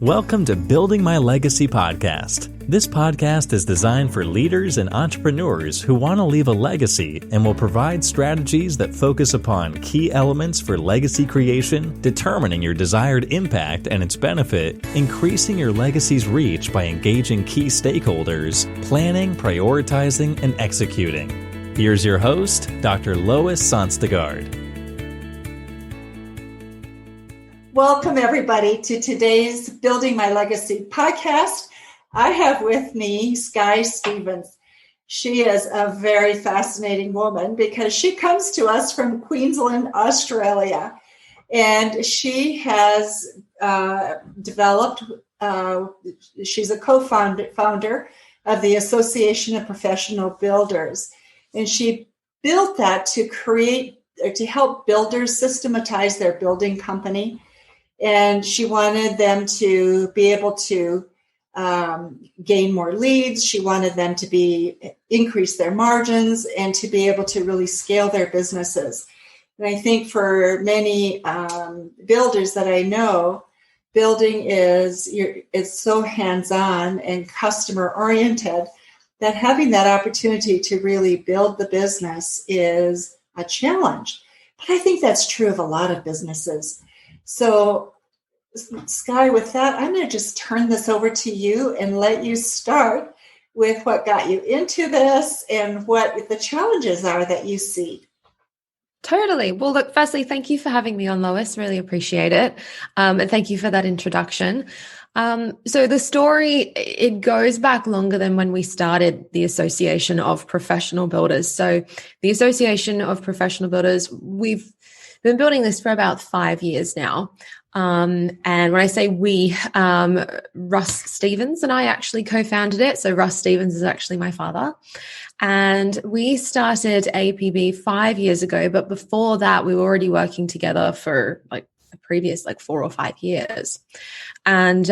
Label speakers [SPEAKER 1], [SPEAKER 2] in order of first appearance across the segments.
[SPEAKER 1] Welcome to Building My Legacy podcast. This podcast is designed for leaders and entrepreneurs who want to leave a legacy and will provide strategies that focus upon key elements for legacy creation, determining your desired impact and its benefit, increasing your legacy's reach by engaging key stakeholders, planning, prioritizing, and executing. Here's your host, Dr. Lois Sonstegard.
[SPEAKER 2] Welcome, everybody, to today's Building My Legacy podcast. I have with me Skye Stevens. She is a very fascinating woman because she comes to us from Queensland, Australia, and she has developed, she's a co-founder of the Association of Professional Builders, and she built that to help builders systematize their building company. And she wanted them to be able to gain more leads. She wanted them to increase their margins and to be able to really scale their businesses. And I think for many builders that I know, building is so hands-on and customer-oriented that having that opportunity to really build the business is a challenge. But I think that's true of a lot of businesses. So, Skye, with that, I'm going to just turn this over to you and let you start with what got you into this and what the challenges are that you see.
[SPEAKER 3] Totally. Well, look, firstly, thank you for having me on, Lois. Really appreciate it. And thank you for that introduction. So the story, it goes back longer than when we started the Association of Professional Builders. So the Association of Professional Builders, we've been building this for about 5 years now. And when I say we, Russ Stevens and I actually co-founded it. So Russ Stevens is actually my father. And we started APB 5 years ago. But before that, we were already working together for like the previous 4 or 5 years. And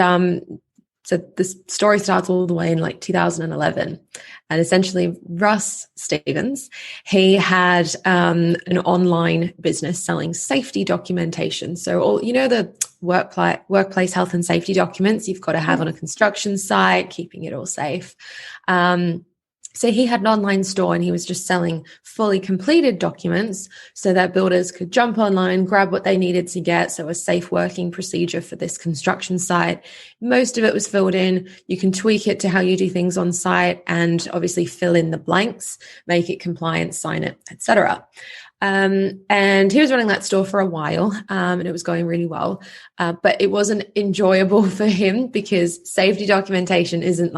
[SPEAKER 3] so the story starts all the way in 2011. And essentially Russ Stevens, he had an online business selling safety documentation. So all, the workplace health and safety documents you've got to have on a construction site, keeping it all safe. So he had an online store and he was just selling fully completed documents so that builders could jump online, grab what they needed to get. So a safe working procedure for this construction site. Most of it was filled in. You can tweak it to how you do things on site and obviously fill in the blanks, make it compliant, sign it, etc. And he was running that store for a while, and it was going really well. But it wasn't enjoyable for him because safety documentation isn't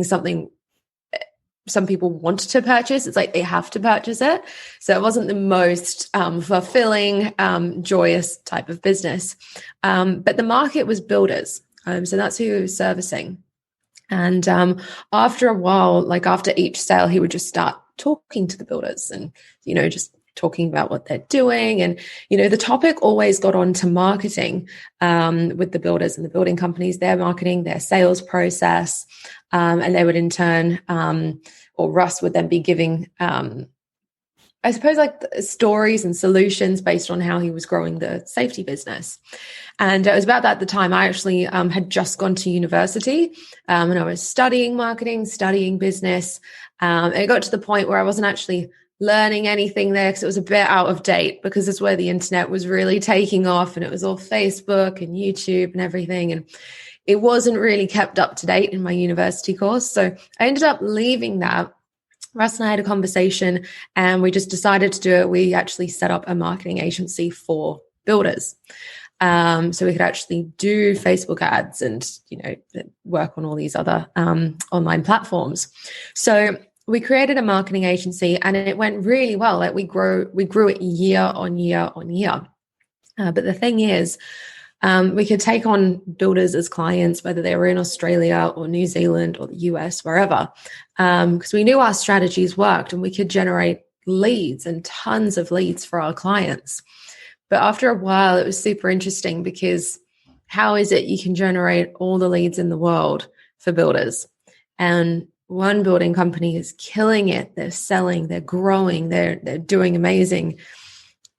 [SPEAKER 3] something some people want to purchase. It's like they have to purchase it. So it wasn't the most fulfilling, joyous type of business. But the market was builders. So that's who he was servicing. And after a while, after each sale, he would just start talking to the builders and, just talking about what they're doing. And, the topic always got on to marketing with the builders and the building companies, their marketing, their sales process. And they would in turn, or Russ would then be giving, I suppose, stories and solutions based on how he was growing the safety business. And it was about that at the time. I actually had just gone to university and I was studying marketing, studying business. And it got to the point where I wasn't actually learning anything there because it was a bit out of date because it's where the internet was really taking off and it was all Facebook and YouTube and everything. And it wasn't really kept up to date in my university course. So I ended up leaving that. Russ and I had a conversation and we just decided to do it. We actually set up a marketing agency for builders. So we could actually do Facebook ads and, work on all these other online platforms. So we created a marketing agency and it went really well. We grew it year on year on year. But the thing is, we could take on builders as clients, whether they were in Australia or New Zealand or the US, wherever, because we knew our strategies worked and we could generate leads and tons of leads for our clients. But after a while, it was super interesting because how is it you can generate all the leads in the world for builders? And one building company is killing it. They're selling, they're growing, they're doing amazing.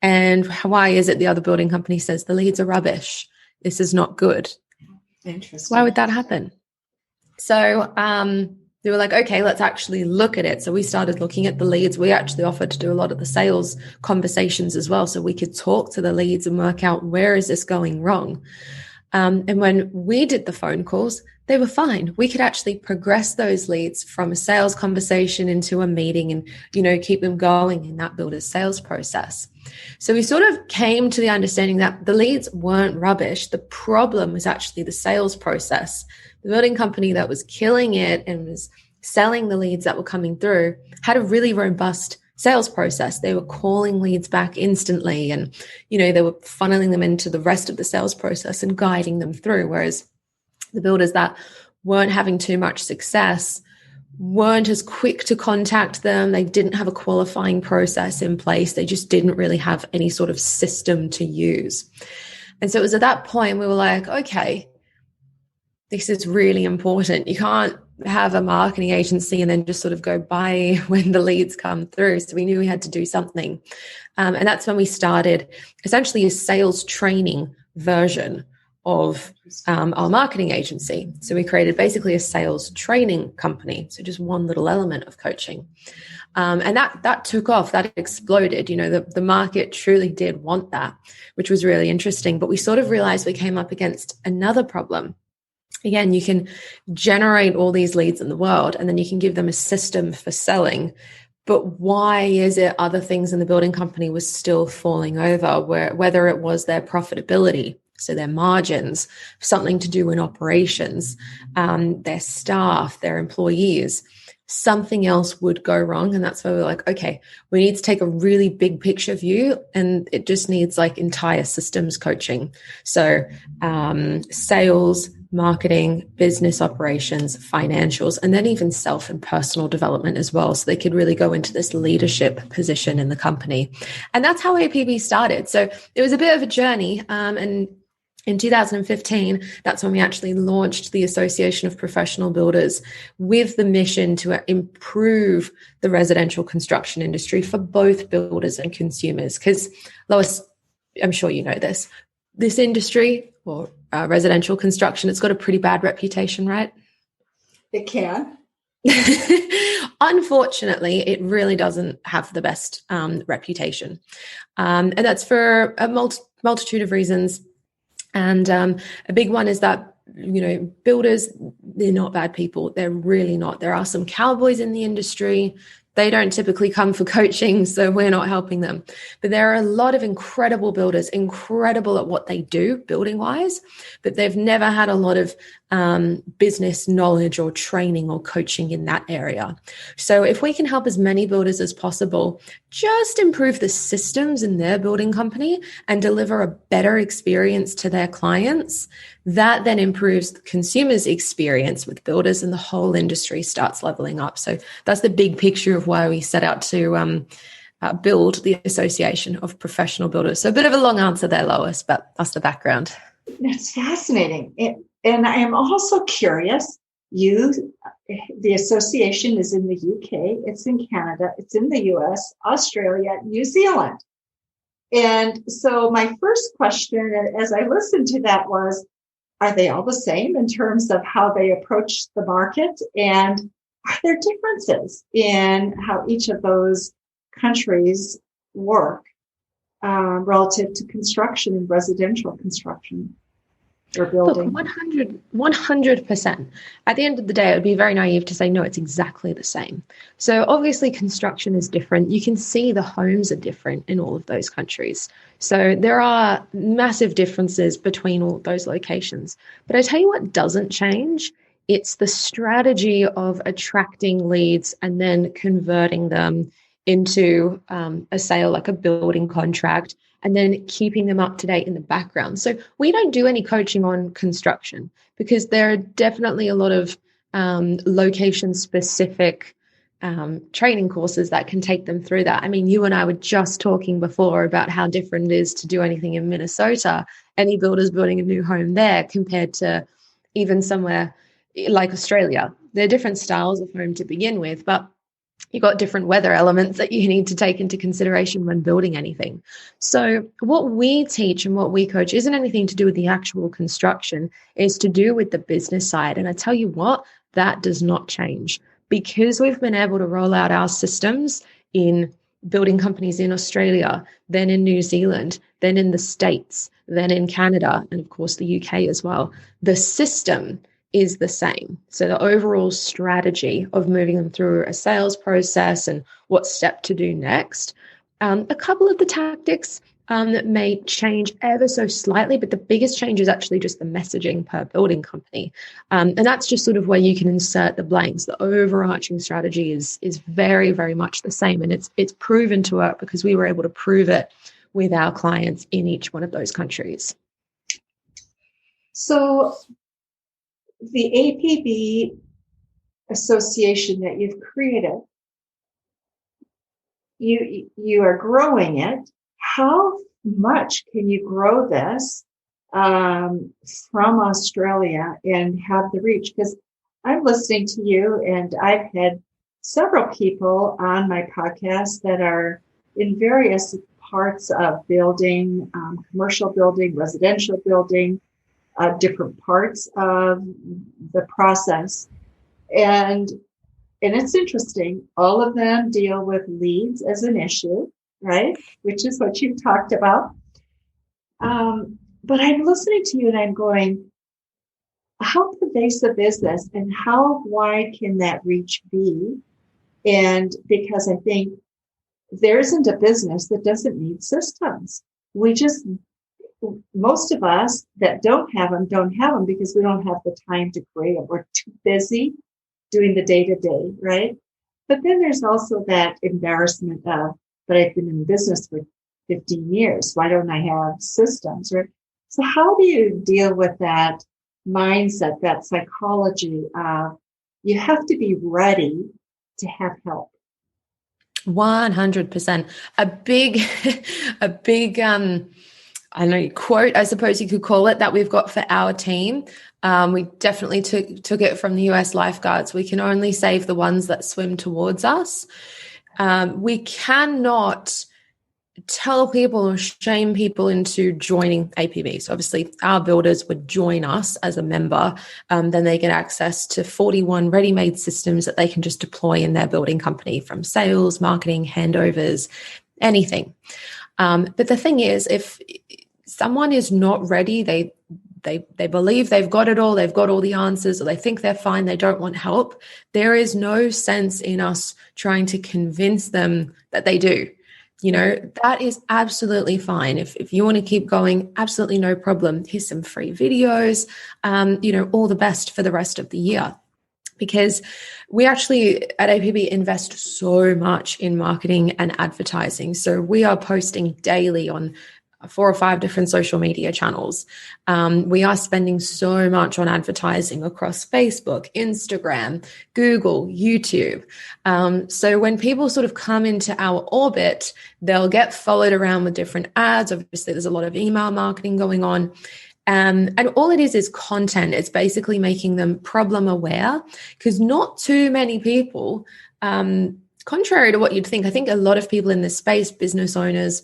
[SPEAKER 3] And why is it the other building company says the leads are rubbish? This is not good.
[SPEAKER 2] Interesting.
[SPEAKER 3] Why would that happen? So they were like, okay, let's actually look at it. So we started looking at the leads. We actually offered to do a lot of the sales conversations as well, so we could talk to the leads and work out where is this going wrong. And when we did the phone calls, they were fine. We could actually progress those leads from a sales conversation into a meeting and, keep them going in that builder's sales process. So we sort of came to the understanding that the leads weren't rubbish. The problem was actually the sales process. The building company that was killing it and was selling the leads that were coming through had a really robust sales process. They were calling leads back instantly and, they were funneling them into the rest of the sales process and guiding them through. Whereas the builders that weren't having too much success weren't as quick to contact them. They didn't have a qualifying process in place. They just didn't really have any sort of system to use. And so it was at that point we were like, okay, this is really important. You can't have a marketing agency and then just sort of go by when the leads come through. So we knew we had to do something. And that's when we started essentially a sales training version of our marketing agency. So we created basically a sales training company. So just one little element of coaching. And that took off, that exploded. The market truly did want that, which was really interesting. But we sort of realized we came up against another problem. Again, you can generate all these leads in the world and then you can give them a system for selling. But why is it other things in the building company was still falling over, whether it was their profitability, so their margins, something to do in operations, their staff, their employees, something else would go wrong. And that's why we're like, okay, we need to take a really big picture view and it just needs like entire systems coaching. So sales, marketing, business operations, financials, and then even self and personal development as well. So they could really go into this leadership position in the company. And that's how APB started. So it was a bit of a journey. And in 2015, that's when we actually launched the Association of Professional Builders with the mission to improve the residential construction industry for both builders and consumers. Because, Lois, I'm sure you know this industry or residential construction, it's got a pretty bad reputation, right?
[SPEAKER 2] It can.
[SPEAKER 3] Unfortunately, it really doesn't have the best reputation. And that's for a multitude of reasons. And a big one is that, builders, they're not bad people. They're really not. There are some cowboys in the industry. They don't typically come for coaching, so we're not helping them. But there are a lot of incredible builders, incredible at what they do building-wise, but they've never had a lot of business knowledge or training or coaching in that area. So if we can help as many builders as possible, just improve the systems in their building company and deliver a better experience to their clients, that then improves the consumer's experience with builders and the whole industry starts leveling up. So that's the big picture of why we set out to build the Association of Professional Builders. So a bit of a long answer there, Lois, but that's the background.
[SPEAKER 2] That's fascinating. And I am also curious, the association is in the UK, it's in Canada, it's in the US, Australia, New Zealand. And so my first question as I listened to that was, are they all the same in terms of how they approach the market? And are there differences in how each of those countries work relative to construction and residential construction or building?
[SPEAKER 3] Look, 100%. At the end of the day, it would be very naive to say, no, it's exactly the same. So obviously construction is different. You can see the homes are different in all of those countries. So there are massive differences between all of those locations. But I tell you what doesn't change. It's the strategy of attracting leads and then converting them into a sale, like a building contract, and then keeping them up to date in the background. So we don't do any coaching on construction because there are definitely a lot of location-specific training courses that can take them through that. I mean, you and I were just talking before about how different it is to do anything in Minnesota, any builders building a new home there compared to even somewhere like Australia. They're different styles of home to begin with, but You've got different weather elements that you need to take into consideration when building anything. So what we teach and what we coach isn't anything to do with the actual construction, it's to do with the business side. And I tell you what, that does not change because we've been able to roll out our systems in building companies in Australia, then in New Zealand, then in the States, then in Canada, and of course the UK as well. The system is the same. So the overall strategy of moving them through a sales process and what step to do next. A couple of the tactics that may change ever so slightly, but the biggest change is actually just the messaging per building company. And that's just sort of where you can insert the blanks. The overarching strategy is very, very much the same. And it's proven to work because we were able to prove it with our clients in each one of those countries.
[SPEAKER 2] So the APB association that you've created, you are growing it. How much can you grow this from Australia and have the reach? Because I'm listening to you, and I've had several people on my podcast that are in various parts of building, commercial building, residential building, different parts of the process. And it's interesting. All of them deal with leads as an issue, right? Which is what you've talked about. But I'm listening to you and I'm going, how pervasive is this and how wide can that reach be? And because I think there isn't a business that doesn't need systems. Most of us that don't have them because we don't have the time to create them. We're too busy doing the day-to-day, right? But then there's also that embarrassment of, but I've been in business for 15 years. Why don't I have systems, right? So how do you deal with that mindset, that psychology of you have to be ready to have help?
[SPEAKER 3] 100%. A big, I don't know, quote, I suppose you could call it, that we've got for our team. We definitely took it from the US lifeguards. We can only save the ones that swim towards us. We cannot tell people or shame people into joining APB. So obviously our builders would join us as a member. Then they get access to 41 ready-made systems that they can just deploy in their building company, from sales, marketing, handovers, anything. But the thing is, if someone is not ready, they believe they've got it all, they've got all the answers, or they think they're fine, they don't want help, there is no sense in us trying to convince them that they do. You know, that is absolutely fine. If you want to keep going, absolutely no problem. Here's some free videos, all the best for the rest of the year. Because we actually at APB invest so much in marketing and advertising. So we are posting daily on 4 or 5 different social media channels. We are spending so much on advertising across Facebook, Instagram, Google, YouTube. So when people sort of come into our orbit, they'll get followed around with different ads. Obviously, there's a lot of email marketing going on. And all it is content. It's basically making them problem aware, because not too many people, contrary to what you'd think, I think a lot of people in this space, business owners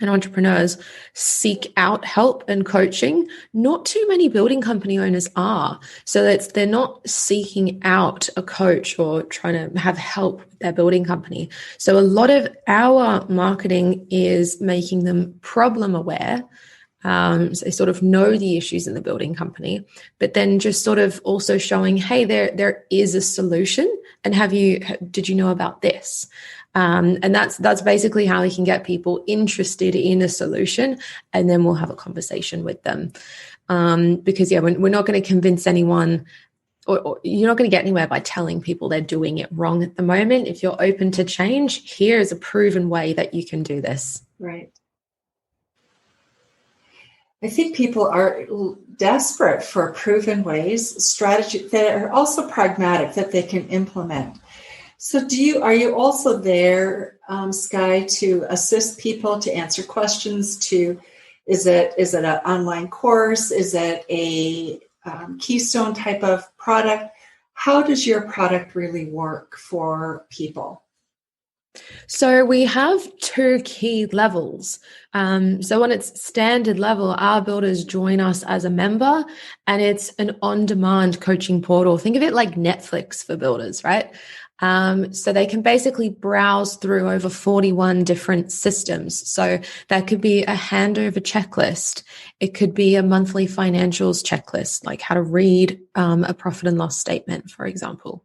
[SPEAKER 3] and entrepreneurs, seek out help and coaching. Not too many building company owners are. So they're not seeking out a coach or trying to have help with their building company. So a lot of our marketing is making them problem aware. So they sort of know the issues in the building company, but then just sort of also showing, hey, there is a solution. And did you know about this? And that's basically how we can get people interested in a solution, and then we'll have a conversation with them. Because we're not going to convince anyone, or you're not going to get anywhere by telling people they're doing it wrong at the moment. If you're open to change, here is a proven way that you can do this.
[SPEAKER 2] Right. I think people are desperate for proven ways, strategy that are also pragmatic, that they can implement. So are you also there, Sky, to assist people to answer questions? Is it an online course? Is it a keystone type of product? How does your product really work for people?
[SPEAKER 3] So we have two key levels. So on its standard level, our builders join us as a member, and it's an on-demand coaching portal. Think of it like Netflix for builders, right? So they can basically browse through over 41 different systems. So that could be a handover checklist. It could be a monthly financials checklist, like how to read a profit and loss statement, for example.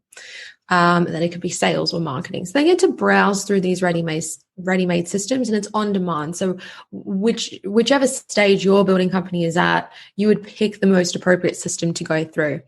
[SPEAKER 3] Then it could be sales or marketing. So they get to browse through these ready-made systems, and it's on demand. So whichever stage your building company is at, you would pick the most appropriate system to go through.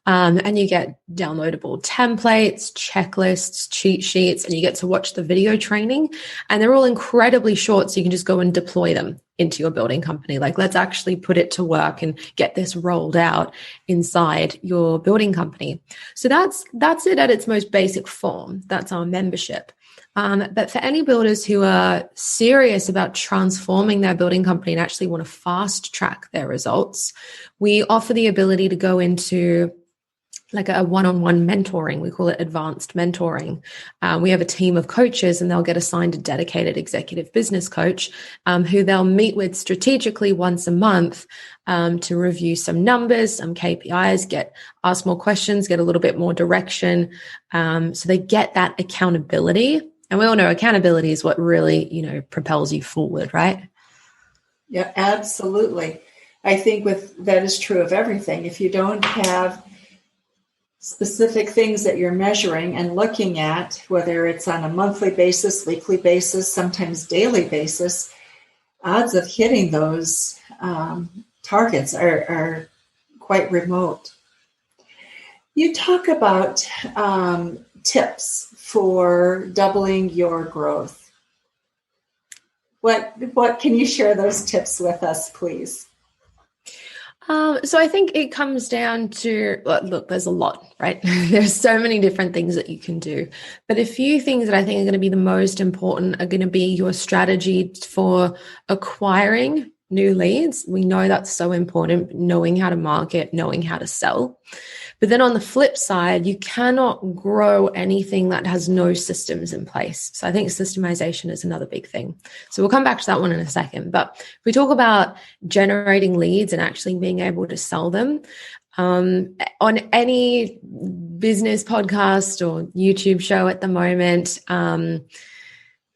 [SPEAKER 3] And you get downloadable templates, checklists, cheat sheets, and you get to watch the video training. And they're all incredibly short, so you can just go and deploy them into your building company. Like, let's actually put it to work and get this rolled out inside your building company. So that's it at its most basic form. That's our membership. But for any builders who are serious about transforming their building company and actually want to fast track their results, we offer the ability to go into like a one-on-one mentoring. We call it advanced mentoring. We have a team of coaches, and they'll get assigned a dedicated executive business coach who they'll meet with strategically once a month to review some numbers, some KPIs, ask more questions, get a little bit more direction. So they get that accountability. And we all know accountability is what really, propels you forward, right?
[SPEAKER 2] Yeah, absolutely. I think that is true of everything. If you don't have specific things that you're measuring and looking at, whether it's on a monthly basis, weekly basis, sometimes daily basis, odds of hitting those targets are quite remote. You talk about tips for doubling your growth. What can you share those tips with us, please?
[SPEAKER 3] So I think it comes down to, look, there's a lot, right? There's so many different things that you can do. But a few things that I think are going to be the most important are going to be your strategy for acquiring new leads. We know that's so important, knowing how to market, knowing how to sell. But then on the flip side, you cannot grow anything that has no systems in place. So I think systemization is another big thing. So we'll come back to that one in a second. But if we talk about generating leads and actually being able to sell them, on any business podcast or YouTube show at the moment,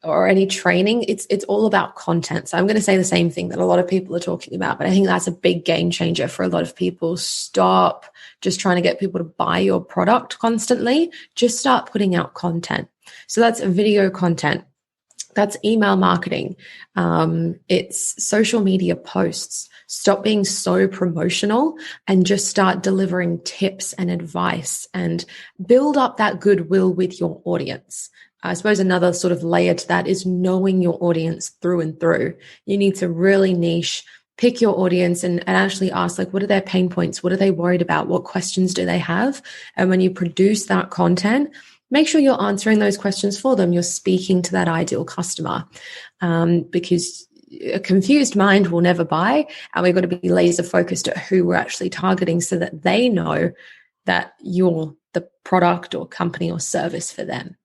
[SPEAKER 3] or any training, it's all about content. So I'm going to say the same thing that a lot of people are talking about, but I think that's a big game changer for a lot of people. Stop just trying to get people to buy your product constantly. Just start putting out content. So that's video content. That's email marketing. It's social media posts. Stop being so promotional and just start delivering tips and advice and build up that goodwill with your audience. I suppose another sort of layer to that is knowing your audience through and through. You need to really niche, pick your audience and actually ask, like, what are their pain points? What are they worried about? What questions do they have? And when you produce that content, make sure you're answering those questions for them. You're speaking to that ideal customer, because a confused mind will never buy. And we've got to be laser focused at who we're actually targeting so that they know that you're the product or company or service for them.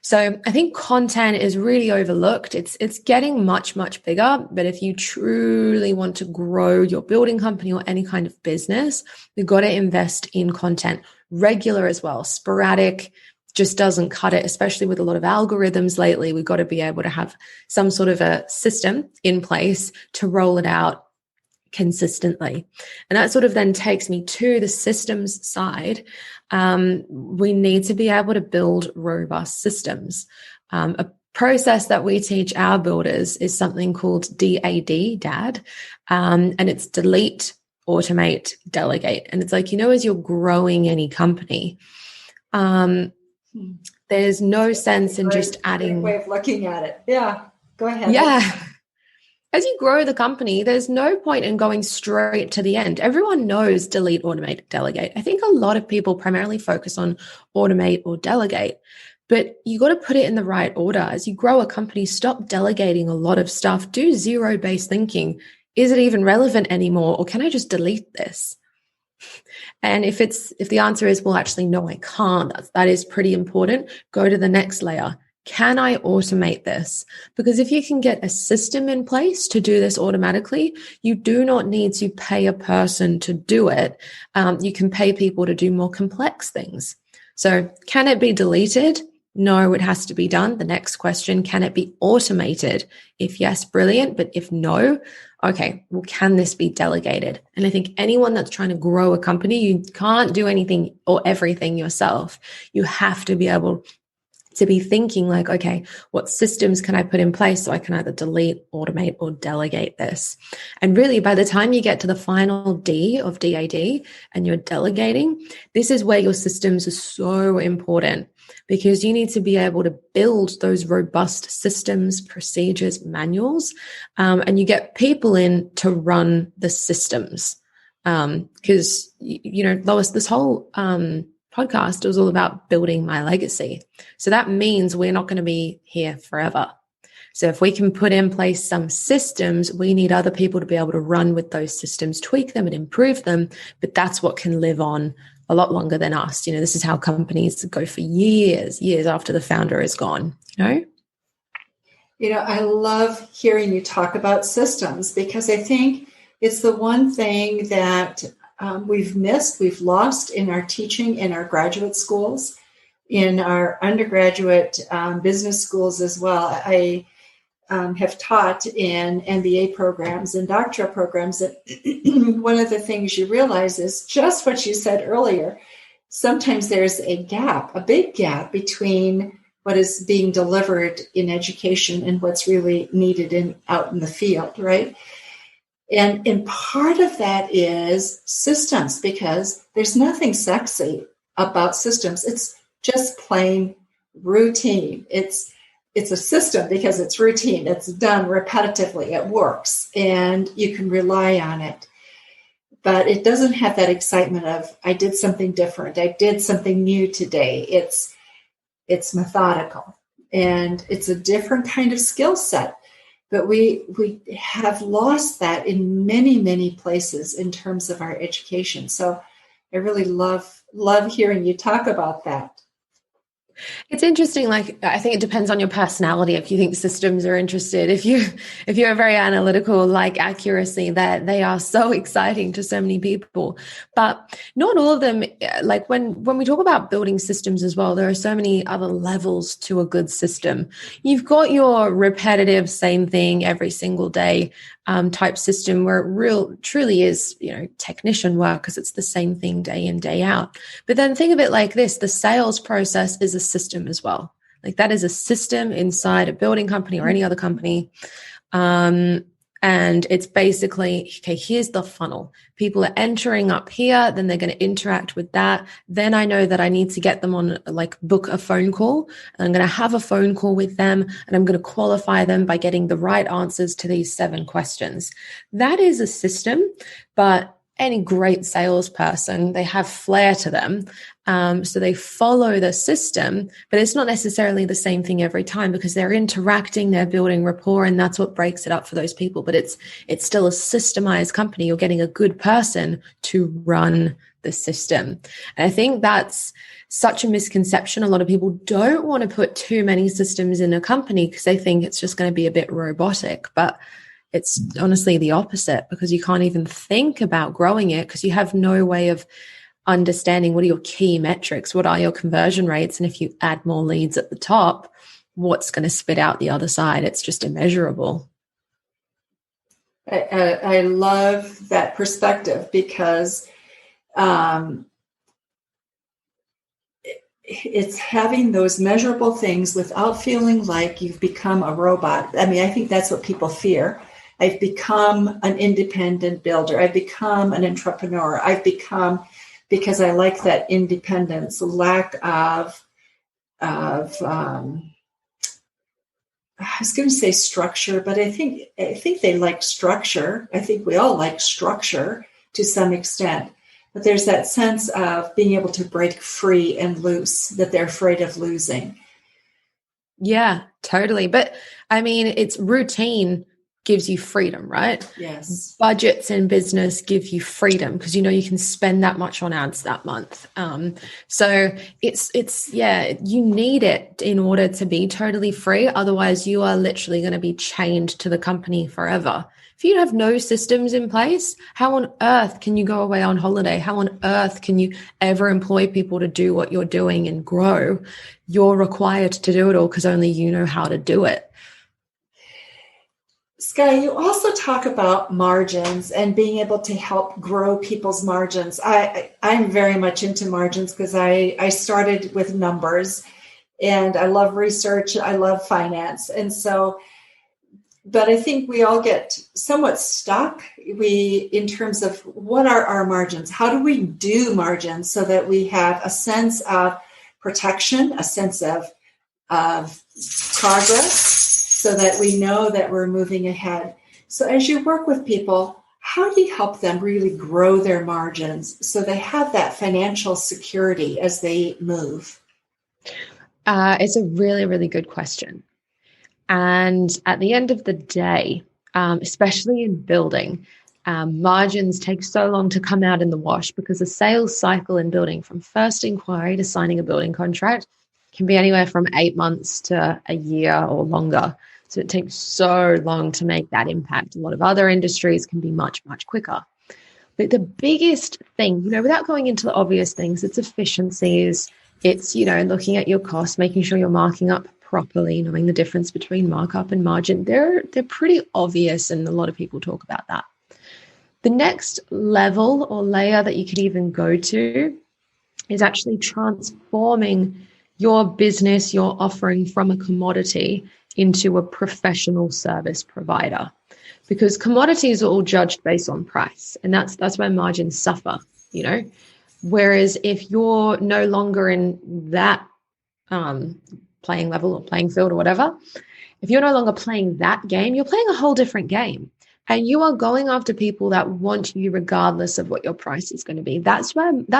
[SPEAKER 3] So I think content is really overlooked. It's getting much, much bigger. But if you truly want to grow your building company or any kind of business, you've got to invest in content, regular as well. Sporadic just doesn't cut it, especially with a lot of algorithms lately. We've got to be able to have some sort of a system in place to roll it out consistently. And that sort of then takes me to the systems side. We need to be able to build robust systems. A process that we teach our builders is something called DAD, and it's delete, automate, delegate. And it's like, as you're growing any company, there's no sense in just adding.
[SPEAKER 2] Way of looking at it. Yeah, go ahead.
[SPEAKER 3] Yeah. As you grow the company, there's no point in going straight to the end. Everyone knows delete, automate, delegate. I think a lot of people primarily focus on automate or delegate, but you got to put it in the right order. As you grow a company, stop delegating a lot of stuff. Do zero-based thinking. Is it even relevant anymore? Or can I just delete this? And if the answer is, well, actually, no, I can't, that is pretty important. Go to the next layer. can I automate this? Because if you can get a system in place to do this automatically, you do not need to pay a person to do it. You can pay people to do more complex things. So can it be deleted? No, it has to be done. The next question, can it be automated? If yes, brilliant. But if no, okay, well, can this be delegated? And I think anyone that's trying to grow a company, you can't do anything or everything yourself. You have to be able to be thinking like, okay, what systems can I put in place so I can either delete, automate, or delegate this? And really, by the time you get to the final D of DAD and you're delegating, this is where your systems are so important, because you need to be able to build those robust systems, procedures, manuals, and you get people in to run the systems. Because, Lois, this whole podcast was all about building my legacy. So that means we're not going to be here forever. So if we can put in place some systems, we need other people to be able to run with those systems, tweak them and improve them. But that's what can live on a lot longer than us. This is how companies go for years after the founder is gone,
[SPEAKER 2] I love hearing you talk about systems, because I think it's the one thing that we've missed, we've lost in our teaching in our graduate schools, in our undergraduate business schools as well. I have taught in MBA programs and doctoral programs that one of the things you realize is just what you said earlier. Sometimes there's a gap, a big gap between what is being delivered in education and what's really needed out in the field, right? And part of that is systems, because there's nothing sexy about systems. It's just plain routine. It's a system because it's routine. It's done repetitively. It works, and you can rely on it. But it doesn't have that excitement of, I did something different. I did something new today. It's methodical, and it's a different kind of skill set. But we have lost that in many, many places in terms of our education. So I really love hearing you talk about that.
[SPEAKER 3] It's interesting. Like, I think it depends on your personality. If you think systems are interested, if you're very analytical, like accuracy, that they are so exciting to so many people. But not all of them. Like when we talk about building systems as well, there are so many other levels to a good system. You've got your repetitive, same thing every single day type system, where it truly is, technician work, because it's the same thing day in, day out. But then think of it like this: the sales process is a system as well. Like, that is a system inside a building company or any other company. And it's basically, okay, here's the funnel. People are entering up here, then they're going to interact with that. Then I know that I need to get them on, book a phone call. And I'm going to have a phone call with them, and I'm going to qualify them by getting the right answers to these 7 questions. That is a system, but any great salesperson, they have flair to them. So they follow the system, but it's not necessarily the same thing every time, because they're interacting, they're building rapport, and that's what breaks it up for those people. But it's still a systemized company. You're getting a good person to run the system. And I think that's such a misconception. A lot of people don't want to put too many systems in a company because they think it's just going to be a bit robotic. But it's honestly the opposite, because you can't even think about growing it because you have no way of understanding what are your key metrics, what are your conversion rates, and if you add more leads at the top, what's going to spit out the other side. It's just immeasurable.
[SPEAKER 2] I love that perspective, because it's having those measurable things without feeling like you've become a robot. I mean, I think that's what people fear. I've become an independent builder. I've become an entrepreneur. Because I like that independence, lack of I was going to say structure, but I think they like structure. I think we all like structure to some extent. But there's that sense of being able to break free and loose that they're afraid of losing.
[SPEAKER 3] Yeah, totally. But I mean, it's routine gives you freedom, right?
[SPEAKER 2] Yes.
[SPEAKER 3] Budgets in business give you freedom because you know you can spend that much on ads that month. So it's you need it in order to be totally free. Otherwise, you are literally going to be chained to the company forever. If you have no systems in place, how on earth can you go away on holiday? How on earth can you ever employ people to do what you're doing and grow? You're required to do it all because only you know how to do it.
[SPEAKER 2] Sky, you also talk about margins and being able to help grow people's margins. I'm very much into margins because I started with numbers and I love research. I love finance. And so, but I think we all get somewhat stuck in terms of what are our margins? How do we do margins so that we have a sense of protection, a sense of progress, so that we know that we're moving ahead. So as you work with people, how do you help them really grow their margins so they have that financial security as they move?
[SPEAKER 3] It's a really, really good question. And at the end of the day, especially in building, margins take so long to come out in the wash because the sales cycle in building from first inquiry to signing a building contract can be anywhere from 8 months to a year or longer. So it takes so long to make that impact. A lot of other industries can be much, much quicker. But the biggest thing, without going into the obvious things, it's efficiencies. It's, looking at your costs, making sure you're marking up properly, knowing the difference between markup and margin. They're pretty obvious, and a lot of people talk about that. The next level or layer that you could even go to is actually transforming your business, your offering from a commodity into a professional service provider, because commodities are all judged based on price, and that's where margins suffer, Whereas if you're no longer in that playing level or playing field or whatever, if you're no longer playing that game, you're playing a whole different game, and you are going after people that want you regardless of what your price is going to be. That's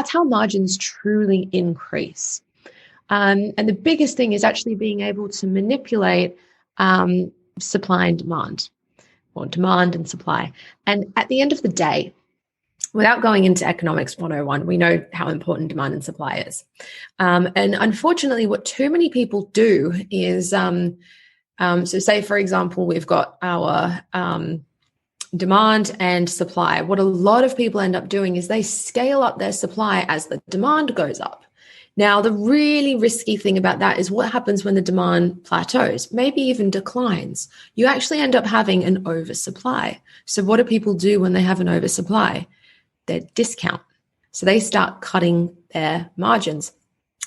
[SPEAKER 3] how margins truly increase. And the biggest thing is actually being able to manipulate supply and demand, or demand and supply. And at the end of the day, without going into economics 101, we know how important demand and supply is. And unfortunately, what too many people do is, so say, for example, we've got our demand and supply. What a lot of people end up doing is they scale up their supply as the demand goes up. Now, the really risky thing about that is what happens when the demand plateaus, maybe even declines. You actually end up having an oversupply. So what do people do when they have an oversupply? They discount. So they start cutting their margins.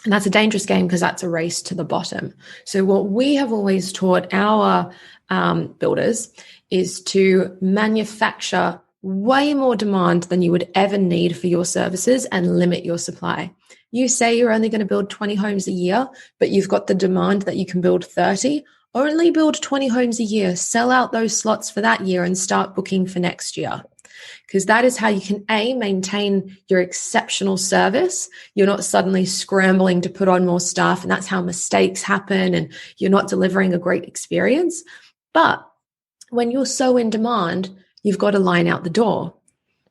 [SPEAKER 3] And that's a dangerous game because that's a race to the bottom. So what we have always taught our builders is to manufacture way more demand than you would ever need for your services and limit your supply. You say you're only going to build 20 homes a year, but you've got the demand that you can build 30. Only build 20 homes a year, sell out those slots for that year and start booking for next year. Because that is how you can, maintain your exceptional service. You're not suddenly scrambling to put on more staff, and that's how mistakes happen and you're not delivering a great experience. But when you're so in demand, you've got a line out the door.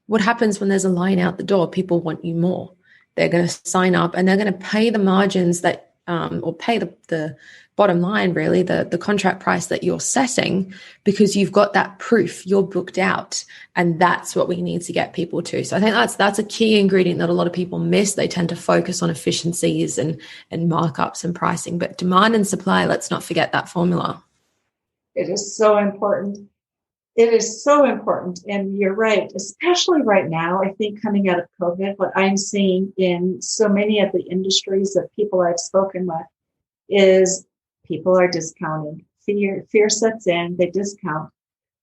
[SPEAKER 3] What happens when there's a line out the door? People want you more. They're going to sign up and they're going to pay the margins that, or pay the bottom line, really, the contract price that you're setting, because you've got that proof, you're booked out. And that's what we need to get people to. So I think that's a key ingredient that a lot of people miss. They tend to focus on efficiencies and markups and pricing, but demand and supply, let's not forget that formula.
[SPEAKER 2] It is so important. It is so important. And you're right, especially right now, I think coming out of COVID, what I'm seeing in so many of the industries of people I've spoken with is people are discounting. Fear sets in, they discount.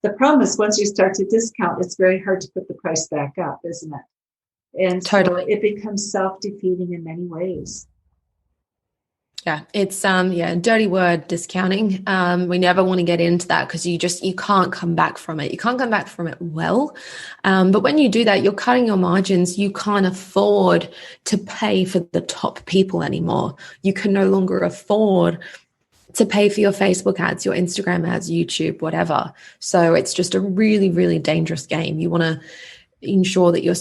[SPEAKER 2] The problem is once you start to discount, it's very hard to put the price back up, isn't it? And totally. So it becomes self-defeating in many ways.
[SPEAKER 3] Yeah, it's a dirty word, discounting. We never want to get into that because you can't come back from it. You can't come back from it well. But when you do that, you're cutting your margins. You can't afford to pay for the top people anymore. You can no longer afford to pay for your Facebook ads, your Instagram ads, YouTube, whatever. So it's just a really, really dangerous game. You want to ensure that you're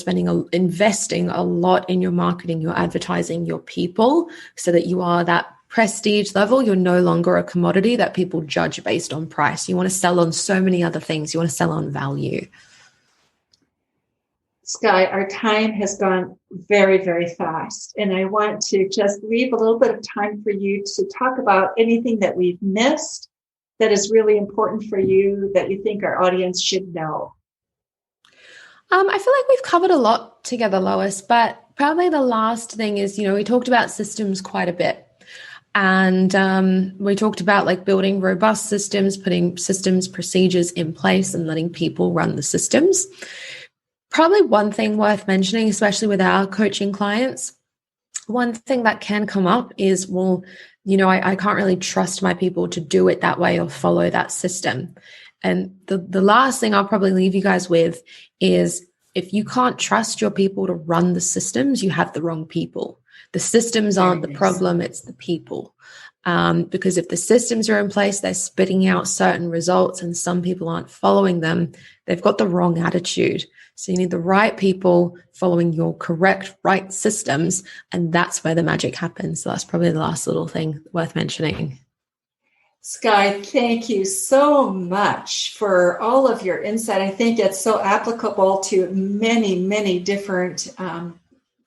[SPEAKER 3] investing a lot in your marketing, your advertising, your people, so that you are that prestige level. You're no longer a commodity that people judge based on price. You want to sell on so many other things. You want to sell on value.
[SPEAKER 2] Sky, our time has gone very, very fast. And I want to just leave a little bit of time for you to talk about anything that we've missed that is really important for you that you think our audience should know.
[SPEAKER 3] I feel like we've covered a lot together, Lois, but probably the last thing is, we talked about systems quite a bit. And we talked about like building robust systems, putting systems, procedures in place and letting people run the systems. Probably one thing worth mentioning, especially with our coaching clients, one thing that can come up is, I can't really trust my people to do it that way or follow that system. And the last thing I'll probably leave you guys with is, if you can't trust your people to run the systems, you have the wrong people. The systems aren't the problem, it's the people. Because if the systems are in place, they're spitting out certain results and some people aren't following them, they've got the wrong attitude. So you need the right people following your correct, right systems, and that's where the magic happens. So that's probably the last little thing worth mentioning.
[SPEAKER 2] Sky, thank you so much for all of your insight. I think it's so applicable to many, many different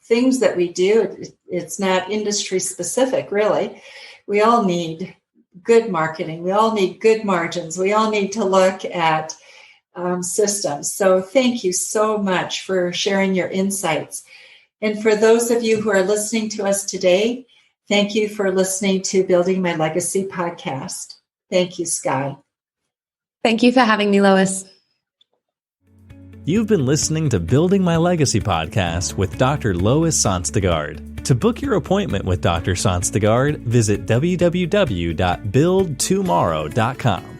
[SPEAKER 2] things that we do. It's not industry specific, really. We all need good marketing. We all need good margins. We all need to look at systems. So thank you so much for sharing your insights. And for those of you who are listening to us today, thank you for listening to Building My Legacy podcast. Thank you, Sky.
[SPEAKER 3] Thank you for having me, Lois.
[SPEAKER 1] You've been listening to Building My Legacy podcast with Dr. Lois Sonstegard. To book your appointment with Dr. Sonstegard, visit www.buildtomorrow.com.